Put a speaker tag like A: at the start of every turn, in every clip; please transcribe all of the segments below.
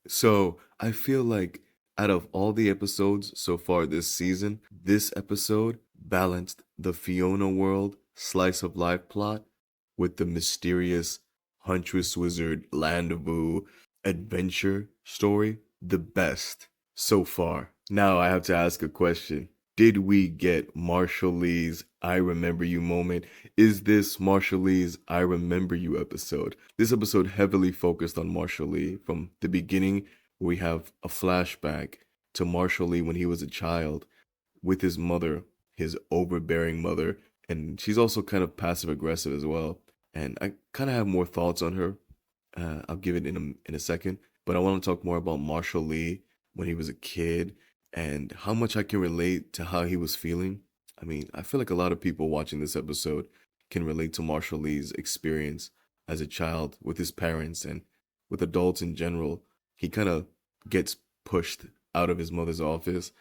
A: So I feel like out of all the episodes so far this season, this episode balanced the Fiona world slice of life plot with the mysterious Huntress Wizard Landezvous adventure story the best so far. Now I have to ask a question. Did we get Marshall Lee's I Remember You moment? Is this Marshall Lee's I Remember You episode? This episode heavily focused on Marshall Lee. From the beginning, we have a flashback to Marshall Lee when he was a child with his mother, his overbearing mother, and she's also kind of passive aggressive as well. And I kind of have more thoughts on her. I'll give it in a second, but I want to talk more about Marshall Lee when he was a kid and how much I can relate to how he was feeling. I mean, I feel like a lot of people watching this episode can relate to Marshall Lee's experience as a child with his parents and with adults in general. He kind of gets pushed out of his mother's office,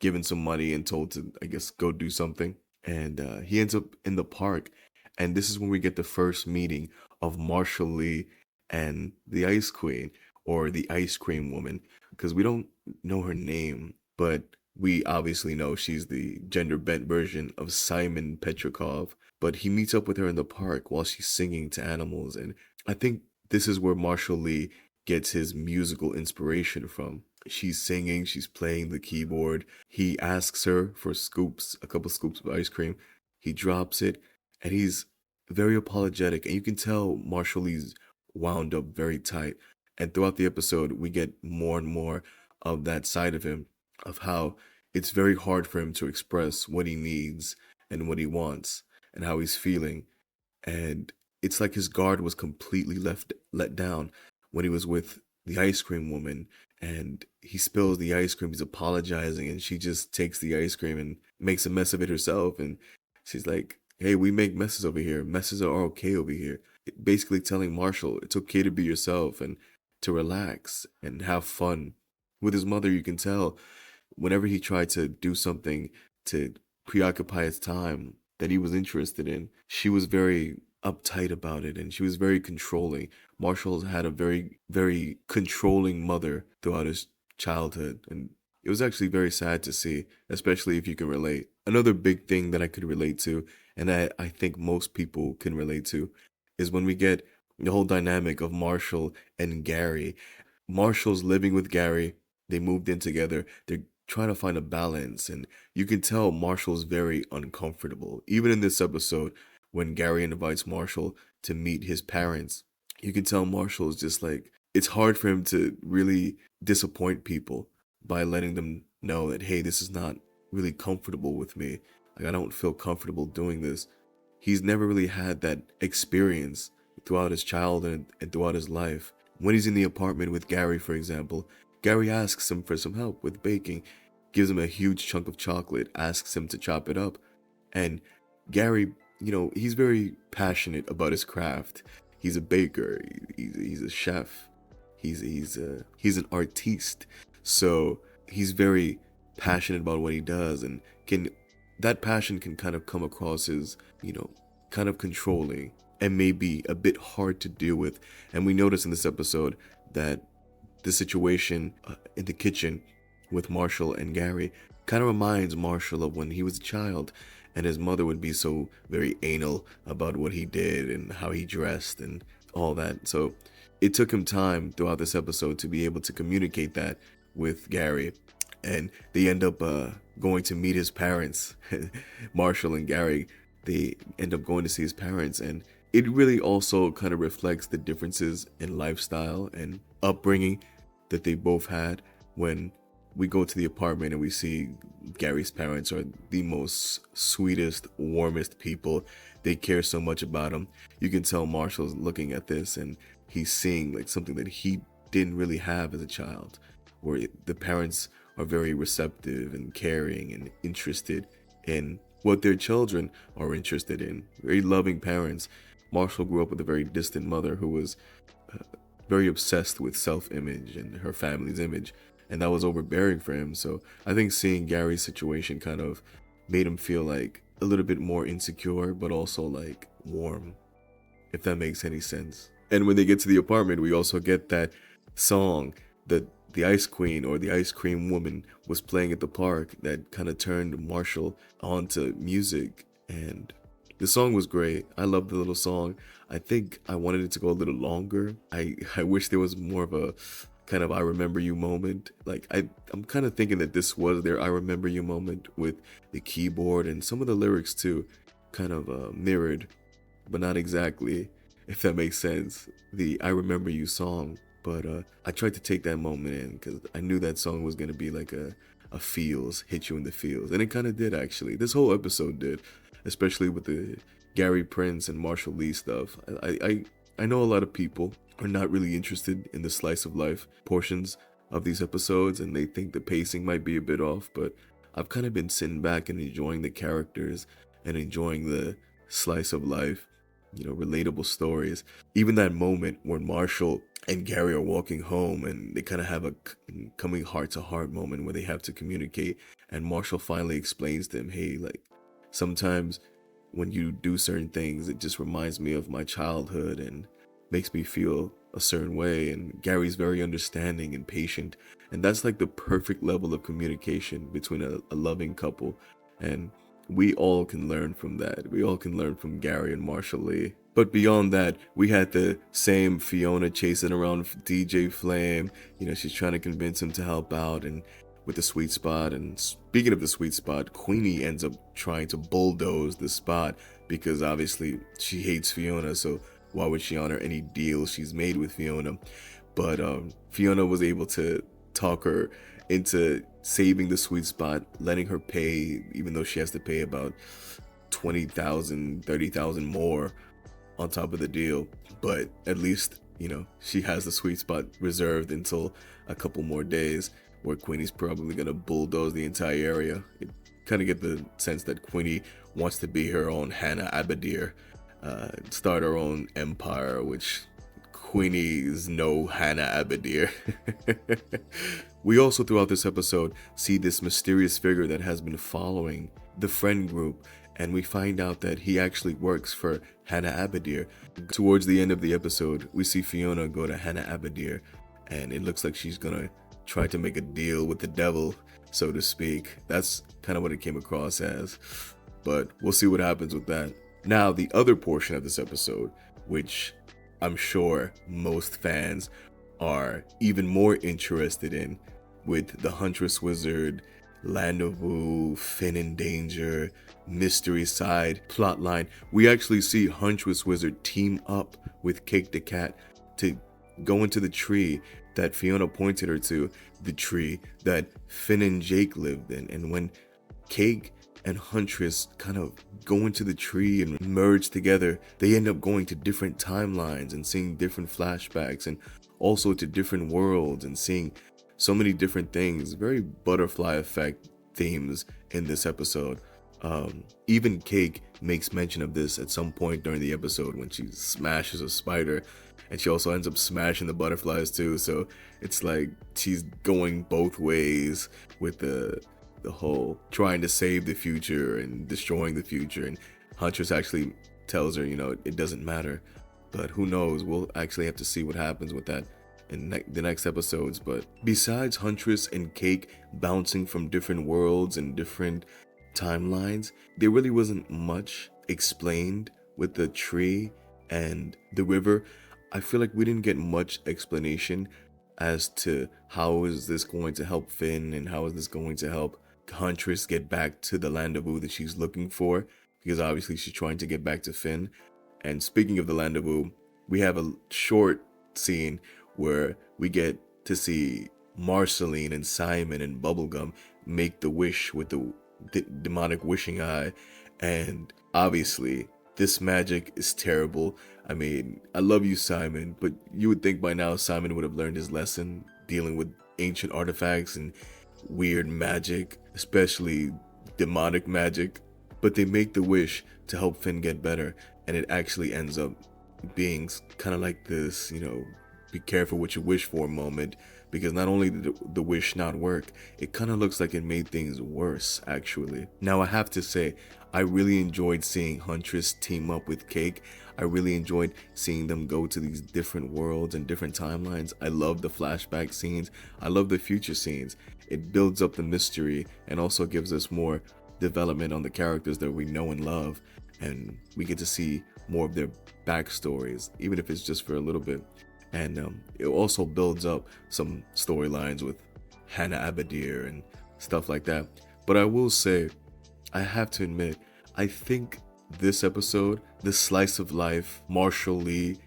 A: given some money, and told to, I guess, go do something. And he ends up in the park. And this is when we get the first meeting of Marshall Lee and the Ice Queen, or the Ice Cream Woman, because we don't know her name, but we obviously know she's the gender bent version of Simon Petrikov. But he meets up with her in the park while she's singing to animals. And I think this is where Marshall Lee gets his musical inspiration from. She's singing, she's playing the keyboard. He asks her for scoops, a couple scoops of ice cream. He drops it, and he's very apologetic. And you can tell Marshall Lee's wound up very tight. And throughout the episode, we get more and more of that side of him, of how it's very hard for him to express what he needs and what he wants and how he's feeling. And it's like his guard was completely let down when he was with the ice cream woman, and he spills the ice cream. He's apologizing, and she just takes the ice cream and makes a mess of it herself. And she's like, hey, we make messes over here. Messes are okay over here. Basically telling Marshall it's okay to be yourself and to relax and have fun. With his mother, you can tell whenever he tried to do something to preoccupy his time that he was interested in, she was very uptight about it and she was very controlling. Marshall had a very, very controlling mother throughout his childhood, and it was actually very sad to see, especially if you can relate. Another big thing that I could relate to, and I think most people can relate to, is when we get the whole dynamic of Marshall and Gary. Marshall's living with Gary. They moved in together. They're trying to find a balance, and you can tell Marshall's very uncomfortable. Even in this episode, when Gary invites Marshall to meet his parents, you can tell Marshall is just like, it's hard for him to really disappoint people by letting them know that, hey, this is not really comfortable with me. Like, I don't feel comfortable doing this. He's never really had that experience throughout his childhood and throughout his life. When he's in the apartment with Gary, for example, Gary asks him for some help with baking, gives him a huge chunk of chocolate, asks him to chop it up. And Gary, he's very passionate about his craft. He's a baker, he's a chef, he's an artiste. So he's very passionate about what he does, and can that passion can kind of come across as, kind of controlling and maybe a bit hard to deal with. And we notice in this episode that the situation in the kitchen with Marshall and Gary kind of reminds Marshall of when he was a child and his mother would be so very anal about what he did and how he dressed and all that. So it took him time throughout this episode to be able to communicate that with Gary. And they end up going to meet his parents. Marshall and Gary, they end up going to see his parents, and it really also kind of reflects the differences in lifestyle and upbringing that they both had. When we go to the apartment and we see Gary's parents are the most sweetest, warmest people. They care so much about him. You can tell Marshall's looking at this and he's seeing like something that he didn't really have as a child, where the parents are very receptive and caring and interested in what their children are interested in. Very loving parents. Marshall grew up with a very distant mother who was very obsessed with self-image and her family's image, and that was overbearing for him. So I think seeing Gary's situation kind of made him feel like a little bit more insecure, but also like warm, if that makes any sense. And when they get to the apartment, we also get that song the ice queen or the ice cream woman was playing at the park that kind of turned Marshall onto music. And the song was great. I love the little song. I think I wanted it to go a little longer. I wish there was more of a kind of I remember you moment. Like I'm kind of thinking that this was their I remember you moment with the keyboard, and some of the lyrics too kind of mirrored, but not exactly, if that makes sense, the I remember you song. But I tried to take that moment in because I knew that song was going to be like a feels, hit you in the feels. And it kind of did, actually. This whole episode did, especially with the Gary Prince and Marshall Lee stuff. I know a lot of people are not really interested in the slice of life portions of these episodes, and they think the pacing might be a bit off, but I've kind of been sitting back and enjoying the characters and enjoying the slice of life, relatable stories. Even that moment when Marshall and Gary are walking home and they kind of have a coming heart to heart moment where they have to communicate, and Marshall finally explains to him, hey, like, sometimes when you do certain things, it just reminds me of my childhood and makes me feel a certain way. And Gary's very understanding and patient, and that's like the perfect level of communication between a loving couple. And we all can learn from that. We all can learn from Gary and Marshall Lee. But beyond that, we had the same Fiona chasing around DJ Flame. She's trying to convince him to help out and with the sweet spot. And speaking of the sweet spot, Queenie ends up trying to bulldoze the spot because obviously she hates Fiona, so why would she honor any deal she's made with Fiona? But Fiona was able to talk her into saving the sweet spot, letting her pay, even though she has to pay about 20,000, 30,000 more on top of the deal. But at least, she has the sweet spot reserved until a couple more days, where Queenie's probably gonna bulldoze the entire area. You kind of get the sense that Queenie wants to be her own Hannah Abadir, start her own empire, which Queenie is no Hannah Abadir. We also, throughout this episode, see this mysterious figure that has been following the friend group, and we find out that he actually works for Hannah Abadir. Towards the end of the episode, we see Fiona go to Hannah Abadir, and it looks like she's gonna try to make a deal with the devil, so to speak. That's kind of what it came across as, but we'll see what happens with that. Now, the other portion of this episode, which I'm sure most fans are even more interested in, with the Huntress Wizard, Land of Woo, Finn in danger, mystery side, plotline. We actually see Huntress Wizard team up with Cake the Cat to go into the tree that Fiona pointed her to, the tree that Finn and Jake lived in. And when Cake and Huntress kind of go into the tree and merge together, they end up going to different timelines and seeing different flashbacks, and also to different worlds and seeing so many different things. Very butterfly effect themes in this episode. Even Cake makes mention of this at some point during the episode when she smashes a spider, and she also ends up smashing the butterflies too. So it's like she's going both ways with the whole trying to save the future and destroying the future. And Huntress actually tells her, it doesn't matter. But who knows? We'll actually have to see what happens with that in the next episodes. But besides Huntress and Cake bouncing from different worlds and different timelines, there really wasn't much explained with the tree and the river. I feel like we didn't get much explanation as to how is this going to help Finn, and how is this going to help Huntress get back to the Land of Woo that she's looking for, because obviously she's trying to get back to Finn. And speaking of the Land of Woo, we have a short scene where we get to see Marceline and Simon and Bubblegum make the wish with the demonic wishing eye. And obviously this magic is terrible. I mean, I love you, Simon, but you would think by now Simon would have learned his lesson dealing with ancient artifacts and weird magic, especially demonic magic. But they make the wish to help Finn get better, and it actually ends up being kind of like this, be careful what you wish for moment, because not only did the wish not work, it kind of looks like it made things worse, actually. Now, I have to say, I really enjoyed seeing Huntress team up with Cake. I really enjoyed seeing them go to these different worlds and different timelines. I love the flashback scenes. I love the future scenes. It builds up the mystery and also gives us more development on the characters that we know and love. And we get to see more of their backstories, even if it's just for a little bit. And it also builds up some storylines with Hannah Abadir and stuff like that. But I will say, I have to admit, I think this episode, the slice of life, Marshall Lee,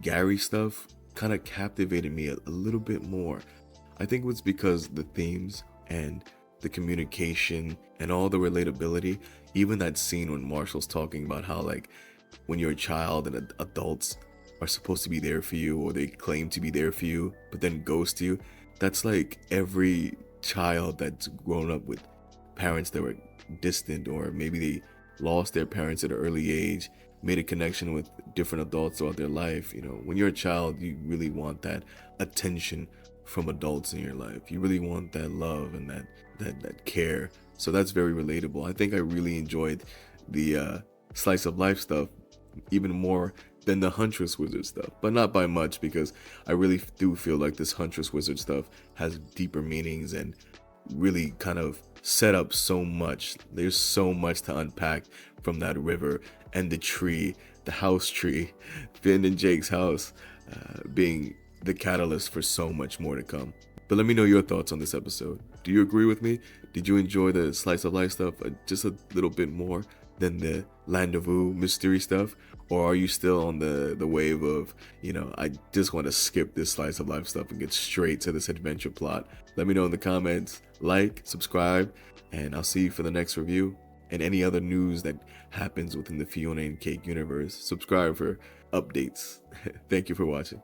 A: Gary stuff, kind of captivated me a little bit more. I think it was because the themes and the communication and all the relatability, even that scene when Marshall's talking about how, like, when you're a child and adults are supposed to be there for you, or they claim to be there for you, but then ghost you. That's like every child that's grown up with parents that were distant, or maybe they lost their parents at an early age, made a connection with different adults throughout their life. You know, when you're a child, you really want that attention from adults in your life. You really want that love and that care. So that's very relatable. I think I really enjoyed the slice of life stuff even more than the Huntress Wizard stuff, but not by much, because I really do feel like this Huntress Wizard stuff has deeper meanings and really kind of set up so much. There's so much to unpack from that river and the tree, the house tree, Finn and Jake's house being the catalyst for so much more to come. But let me know your thoughts on this episode. Do you agree with me? Did you enjoy the slice of life stuff just a little bit more than the Landezvous mystery stuff? Or are you still on the wave of, you know, I just want to skip this slice of life stuff and get straight to this adventure plot? Let me know in the comments. Like, subscribe, and I'll see you for the next review. And any other news that happens within the Fiona and Cake universe, subscribe for updates. Thank you for watching.